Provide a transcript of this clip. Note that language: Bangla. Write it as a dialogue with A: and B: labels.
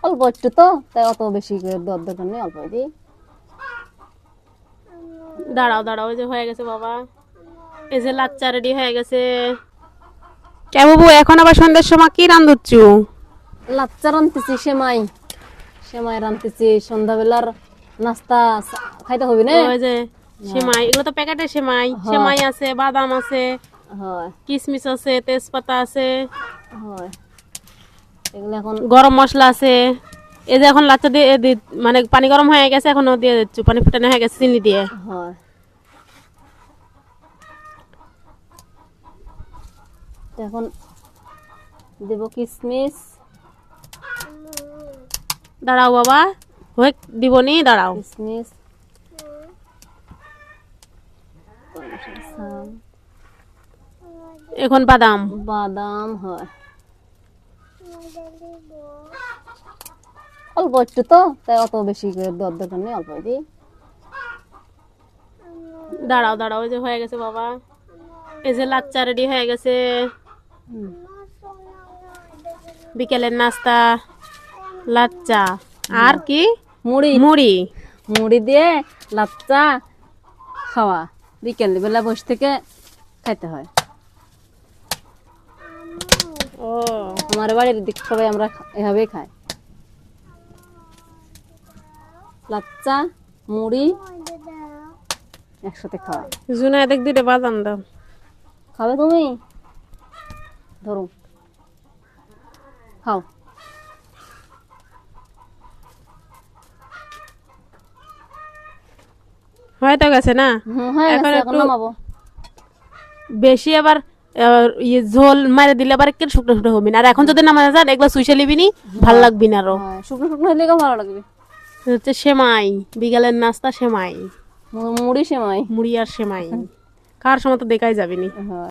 A: অল্প একটু তো, তাই অত বেশি করে দেওয়ার দরকার নেই, অল্প দিই।
B: দাঁড়াও দাঁড়াও, ওই যে হয়ে গেছে বাবা, এই যে লাচ্চা রেডি হয়ে গেছে। কে বাবু, এখন আবার সন্ধ্যার সময় কি রান্ধুচ্ছু?
A: লাচ্চা রান্তেছি, সেমাই সেমাই রান্তেছি, সন্ধ্যাবেলার নাস্তা খাইতে হবে না।
B: ওই যে সেমাই, এগুলো তো প্যাকেটের সেমাই।
A: হ্যাঁ।
B: সেমাই আছে, বাদাম আছে,
A: হয়
B: কিশমিশ আছে, তেজপাতা আছে,
A: হয়, এগুলো এখন
B: গরম মশলা আছে। এই যে এখন লাচ্চা দিয়ে মানে পানি গরম হয়ে গেছে, এখনো দিয়ে দিচ্ছ, পানি ফুটানো হয়ে গেছে চিনি দিয়ে।
A: হয়। তো এখন দেব কিশমিশ,
B: দাঁড়াও বাবা, হয়ে দিবনি, দাঁড়াও।
A: কিশমিশ,
B: এখন বাদাম।
A: বাদাম। হয় অল্প একটু তো, তাই অত বেশি করে দেওয়ার দরকার নেই, অল্প দিই।
B: দাঁড়াও দাঁড়াও, ওই যে হয়ে গেছে বাবা, এই যে লাচ্চা রেডি হয়ে গেছে। বিকেলের নাস্তা লাচ্চা আর কি
A: মুড়ি,
B: মুড়ি।
A: মুড়ি দিয়ে লাচ্চা খাওয়া, বিকেল বেলা বসে থেকে খাইতে হয়।
B: ও,
A: আমার বাড়ির দিক সবাই আমরা এভাবেই খাই, লাচ্চা মুড়ি একসাথে খাওয়া।
B: জুনা দেখ দিতে বাদাম দাও।
A: খাবে তুমি? ধরো, খাও।
B: হয়তো গেছে না?
A: হ্যাঁ,
B: এখন
A: এখন
B: একটু
A: নামাবো।
B: বেশি আবার ইয়ে ঝোল মারে দিলে আবার একটু শুকনো শুকনো হবে না। আর এখন যদি নামানো যান, এগুলো সুইসে লিবি নি, ভাল লাগবি না আরো।
A: হ্যাঁ, শুকনো শুকনো হলে ভালো লাগবে।
B: হচ্ছে সেমাই, বিকালের নাস্তা সেমাই,
A: মুড়ি সেমাই।
B: মুড়ি আর সেমাই খাওয়ার সময় তো দেখাই যাবে নি।
A: হ্যাঁ।